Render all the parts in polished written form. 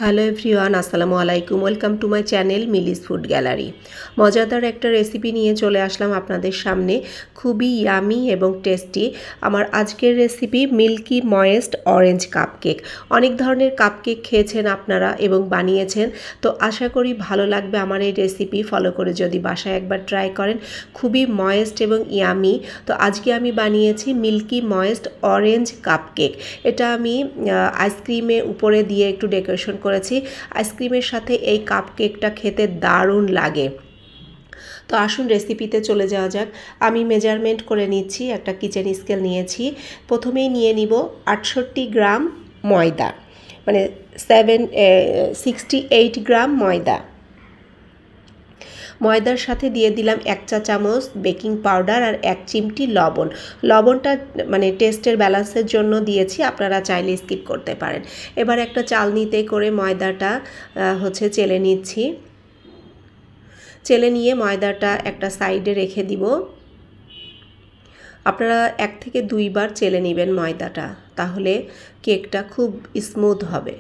Hello everyone, আসসালামু আলাইকুম। Welcome to my channel মিলিস food gallery. মজাদার একটা রেসিপি নিয়ে চলে আসলাম আপনাদের সামনে, খুবই ইয়ামি এবং টেস্টি। আমার আজকের recipe milky moist orange cupcake. অনেক ধরনের কাপকেক খেয়েছেন আপনারা এবং বানিয়েছেন, তো আশা করি ভালো লাগবে আমার এই রেসিপি ফলো করে যদি বাসায় একবার ট্রাই করেন। খুবই ময়েস্ট এবং ইয়ামি। তো আজকে আমি বানিয়েছি মিল্কি ময়েস্ট অরেঞ্জ কাপকেক। এটা আমি আইসক্রিমের উপরে দিয়ে একটু ডেকোরেশন করেছি। আইসক্রিমের সাথে এই কাপকেকটা খেতে দারুণ লাগে। তো আসুন রেসিপিতে চলে যাওয়া যাক। আমি মেজারমেন্ট করে নিচ্ছি, একটা কিচেন স্কেল নিয়েছি। প্রথমেই নিয়ে নিব 68 গ্রাম ময়দা, মানে 68 গ্রাম ময়দা। ময়দার সাথে দিয়ে দিলাম 1 চা চামচ বেকিং পাউডার আর 1 চিমটি লবণ। লবণটা মানে টেস্টের ব্যালেন্সের জন্য দিয়েছি, আপনারা চাইলে স্কিপ করতে পারেন। এবার একটা চালনিতে করে ময়দাটা চেলে নিচ্ছি। চেলে নিয়ে ময়দাটা একটা সাইডে রেখে দিব। আপনারা 1 থেকে 2 বার চেলে নেবেন ময়দাটা, তাহলে কেকটা খুব স্মুথ হবে।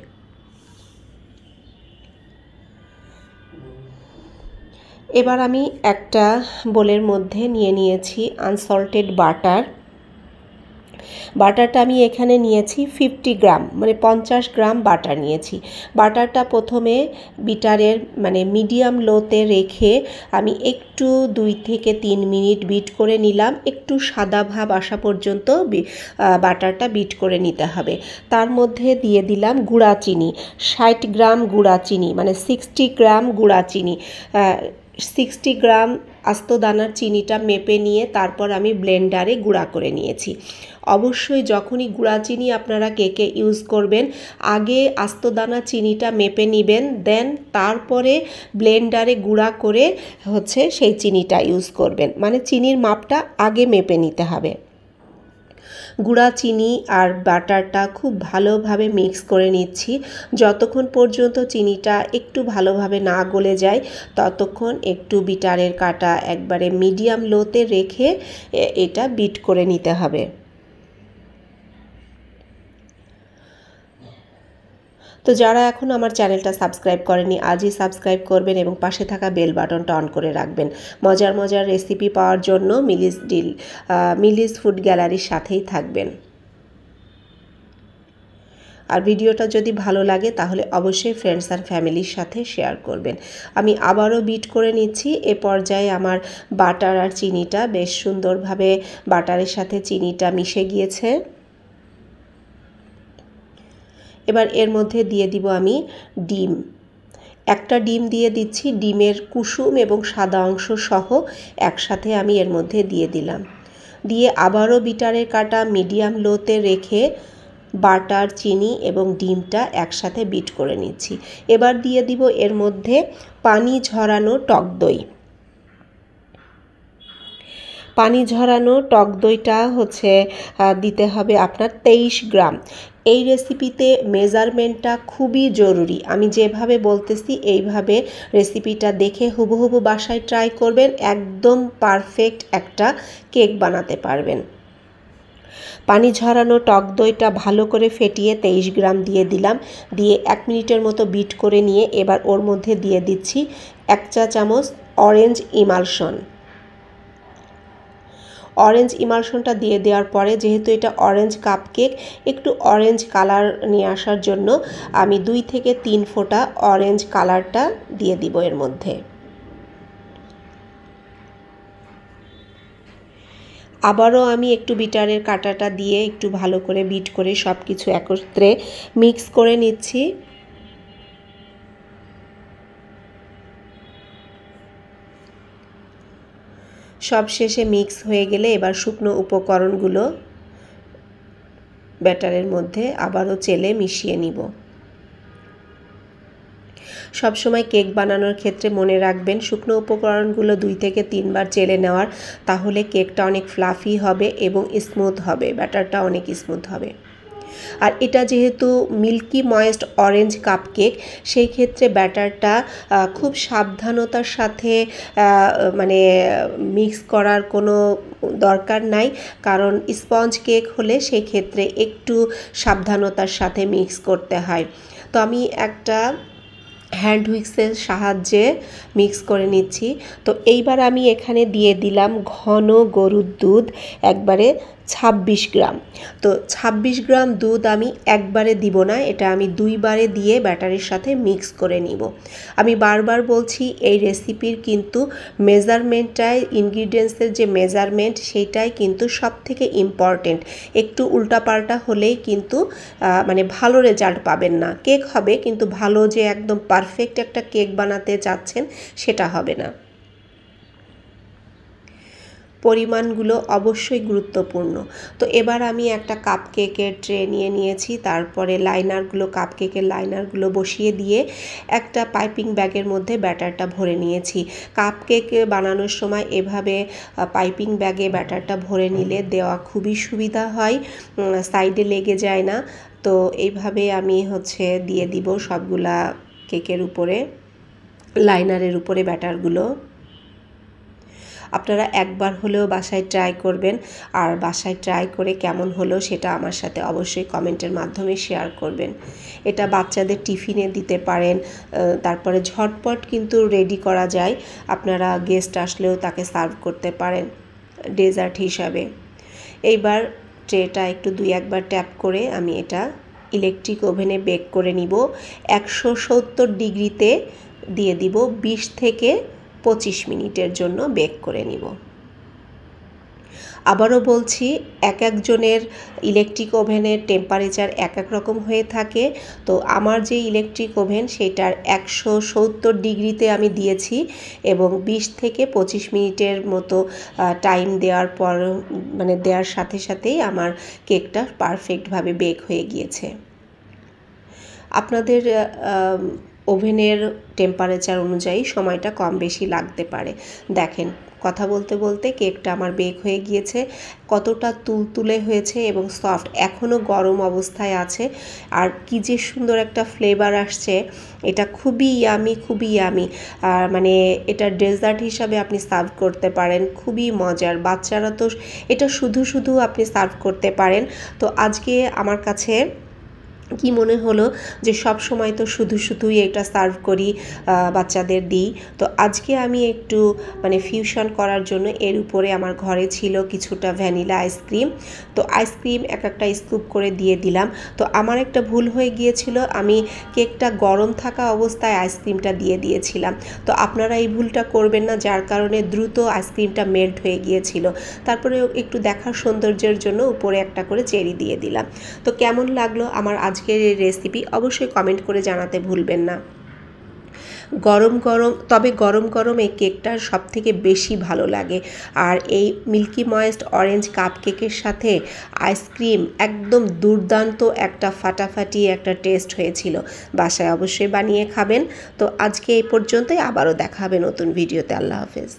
এবার আমি একটা বোলের মধ্যে নিয়ে নিয়েছি আনসল্টেড বাটার। বাটারটা আমি এখানে নিয়েছি 50 গ্রাম, মানে 50 গ্রাম বাটার নিয়েছি। বাটারটা প্রথমে বিটারের মানে মিডিয়াম লোতে রেখে আমি একটু 2 থেকে 3 মিনিট বিট করে নিলাম। একটু সাদা ভাব আসা পর্যন্ত বাটারটা বিট করে নিতে হবে। তার মধ্যে দিয়ে দিলাম গুঁড়া চিনি, 60 গ্রাম গুঁড়া চিনি, মানে 60 গ্রাম গুঁড়া চিনি। 60 গ্রাম আস্ত দানার চিনিটা মেপে নিয়ে তারপর আমি ব্লেন্ডারে গুঁড়া করে নিয়েছি। অবশ্যই যখনই গুঁড়া চিনি আপনারা কেকে ইউজ করবেন, আগে আস্ত দানা চিনিটা মেপে নেবেন, দেন তারপরে ব্লেন্ডারে গুঁড়া করে সেই চিনিটা ইউজ করবেন। মানে চিনির মাপটা আগে মেপে নিতে হবে। গুঁড়া চিনি আর বাটারটা খুব ভালোভাবে মিক্স করে নিচ্ছি। যতক্ষণ পর্যন্ত চিনিটা একটু ভালোভাবে না গলে যায় ততক্ষণ একটু বিটারের কাঁটা একবারে মিডিয়াম লোতে রেখে এটা বিট করে নিতে হবে। তো যারা এখন আমার চ্যানেলটা সাবস্ক্রাইব করেনি, আজই সাবস্ক্রাইব করবেন এবং পাশে থাকা বেল বাটনটা অন করে রাখবেন মজার মজার রেসিপি পাওয়ার জন্য। মিলিস ফুড গ্যালারির সাথেই থাকবেন। আর ভিডিওটা যদি ভালো লাগে তাহলে অবশ্যই ফ্রেন্ডস আর ফ্যামিলির সাথে শেয়ার করবেন। আমি আবারও বিট করে নিচ্ছি। এ পর্যায়ে আমার বাটার আর চিনিটা বেশ সুন্দরভাবে বাটারের সাথে চিনিটা মিশে গিয়েছে। এবার এর মধ্যে দিয়ে দিব আমি ডিম। একটা ডিম দিয়ে দিচ্ছি, ডিমের কুসুম এবং সাদা অংশ সহ একসাথে আমি এর মধ্যে দিয়ে দিলাম। দিয়ে আবারও বিটারের কাঁটা মিডিয়াম লোতে রেখে বাটার, চিনি এবং ডিমটা একসাথে বিট করে নিচ্ছি। এবার দিয়ে দিব এর মধ্যে পানি ঝরানো টক দই। পানি ঝরানো টক দইটা দিতে হবে আপনার 23 গ্রাম। এই রেসিপিতে মেজারমেন্টটা খুবই জরুরি। আমি যেভাবে বলতেছি এইভাবে রেসিপিটা দেখে হুবহু বাসায় ট্রাই করবেন, একদম পারফেক্ট একটা কেক বানাতে পারবেন। পানি ঝরানো টক দইটা ভালো করে ফেটিয়ে 23 গ্রাম দিয়ে দিলাম। দিয়ে 1 মিনিটের মতো বিট করে নিয়ে এবার ওর মধ্যে দিয়ে দিচ্ছি 1 চা চামচ অরেঞ্জ ইমালশন। অরেঞ্জ ইমালশনটা দিয়ে দেওয়ার পরে, যেহেতু এটা অরেঞ্জ কাপকেক, একটু অরেঞ্জ কালার নিয়ে আসার জন্য আমি 2 থেকে 3 ফোঁটা অরেঞ্জ কালারটা দিয়ে দিব এর মধ্যে। আবারও আমি একটু বিটারের কাঁটাটা দিয়ে একটু ভালো করে বিট করে সব কিছু একত্রে মিক্স করে নিচ্ছি। সব শেষে মিক্স হয়ে গেলে এবার শুকনো উপকরণগুলো ব্যাটারের মধ্যে আবারও চেলে মিশিয়ে নিব। সবসময় কেক বানানোর ক্ষেত্রে মনে রাখবেন শুকনো উপকরণগুলো 2 থেকে 3 বার চেলে নেওয়ার, তাহলে কেকটা অনেক ফ্লাফি হবে এবং স্মুথ হবে, ব্যাটারটা অনেক স্মুথ হবে। আর এটা যেহেতু মিল্কি ময়েস্ট অরেঞ্জ কাপকেক, সেই ক্ষেত্রে ব্যাটারটা খুব সাবধানতার সাথে মানে মিক্স করার কোনো দরকার নাই, কারণ স্পঞ্জ কেক হলে সেই ক্ষেত্রে একটু সাবধানতার সাথে মিক্স করতে হয়। তো আমি একটা হ্যান্ড হুইক্সের সাহায্যে মিক্স করে নিচ্ছি। তো এইবার আমি এখানে দিয়ে দিলাম ঘন গরুর দুধ একবারে 26 গ্রাম। তো 26 গ্রাম দুধ আমি একবারে দিব না, এটা আমি দুইবারে দিয়ে ব্যাটারির সাথে মিক্স করে নিব। আমি বারবার বলছি এই রেসিপির কিন্তু মেজারমেন্টটাই, ইনগ্রিডিয়েন্টসের যে মেজারমেন্ট সেইটাই কিন্তু সব থেকে ইম্পর্টেন্ট। একটু উল্টাপাল্টা হলেই কিন্তু মানে ভালো রেজাল্ট পাবেন না। কেক হবে কিন্তু ভালো যে একদম পারফেক্ট একটা কেক বানাতে চাচ্ছেন সেটা হবে না। পরিমাণগুলো অবশ্যই গুরুত্বপূর্ণ। তো এবার আমি একটা কাপ কেকের ট্রে নিয়ে নিয়েছি, তারপরে কাপ কেকের লাইনারগুলো বসিয়ে দিয়ে একটা পাইপিং ব্যাগের মধ্যে ব্যাটারটা ভরে নিয়েছি। কাপ কেক বানানোর সময় এভাবে পাইপিং ব্যাগে ব্যাটারটা ভরে নিলে দেওয়া খুবই সুবিধা হয়, সাইডে লেগে যায় না। তো এইভাবে আমি দিয়ে দিব সবগুলা কেকের উপরে, লাইনারের উপরে ব্যাটারগুলো। আপনারা একবার হলেও বাসায় ট্রাই করবেন, আর বাসায় ট্রাই করে কেমন হলো সেটা আমার সাথে অবশ্যই কমেন্টের মাধ্যমে শেয়ার করবেন। এটা বাচ্চাদের টিফিনে দিতে পারেন, তারপরে ঝটপট কিন্তু রেডি করা যায়। আপনারা গেস্ট আসলেও তাকে সার্ভ করতে পারেন ডেজার্ট হিসাবে। এইবার ট্রেটা একটু 2-1 ট্যাপ করে আমি এটা ইলেকট্রিক ওভেনে বেক করে নিব। 170 ডিগ্রিতে দিয়ে দিব, 20 থেকে 25 মিনিটের জন্য বেক করে নিব। আবারও বলছি, এক একজনের ইলেকট্রিক ওভেনের টেম্পারেচার এক এক রকম হয়ে থাকে। তো আমার যে ইলেকট্রিক ওভেন সেটার 170 ডিগ্রিতে আমি দিয়েছি এবং 20 থেকে 25 মিনিটের মতো টাইম দেওয়ার পর, মানে দেওয়ার সাথে সাথেই আমার কেকটা পারফেক্টভাবে বেক হয়ে গিয়েছে। আপনাদের ওভেনের টেম্পারেচার অনুযায়ী সময়টা কম বেশি লাগতে পারে। দেখেন, কথা বলতে বলতে কেকটা আমার বেক হয়ে গিয়েছে, কতটা তুলতুলে হয়েছে এবং সফট, এখনও গরম অবস্থায় আছে। আর কি যে সুন্দর একটা ফ্লেভার আসছে, এটা খুবই ইয়ামি। আর মানে এটা ডেজার্ট হিসাবে আপনি সার্ভ করতে পারেন, খুবই মজার। বাচ্চারা তো এটা শুধু আপনি সার্ভ করতে পারেন। তো আজকে আমার কাছে কি মনে হলো যে সব সময় তো শুধুই এটা সার্ভ করি, বাচ্চাদের দিই। তো আজকে আমি একটু মানে ফিউশন করার জন্য এর উপরে আমার ঘরে ছিল কিছুটা ভ্যানিলা আইসক্রিম। তো আইসক্রিম একটা স্কুপ করে দিয়ে দিলাম। তো আমার একটা ভুল হয়ে গিয়েছিল, আমি কেকটা গরম থাকা অবস্থায় আইসক্রিমটা দিয়ে দিয়েছিলাম। তো আপনারা এই ভুলটা করবেন না, যার কারণে দ্রুত আইসক্রিমটা মেল্ট হয়ে গিয়েছিল। তারপরে একটু দেখার সৌন্দর্যের জন্য উপরে একটা করে চেরি দিয়ে দিলাম। তো কেমন লাগলো আমার আজকের এই রেসিপি অবশ্যই কমেন্ট করে জানাতে ভুলবেন না। গরম গরম এই কেকটার সব থেকে বেশি ভালো লাগে। আর এই মিল্কি ময়েস্ট অরেঞ্জ কাপ কেকের সাথে আইসক্রিম একদম দুর্দান্ত একটা ফাটাফাটি একটা টেস্ট হয়েছিল। বাসায় অবশ্যই বানিয়ে খাবেন। তো আজকে এই পর্যন্তই, আবারও দেখা হবে নতুন ভিডিওতে। আল্লাহ হাফেজ।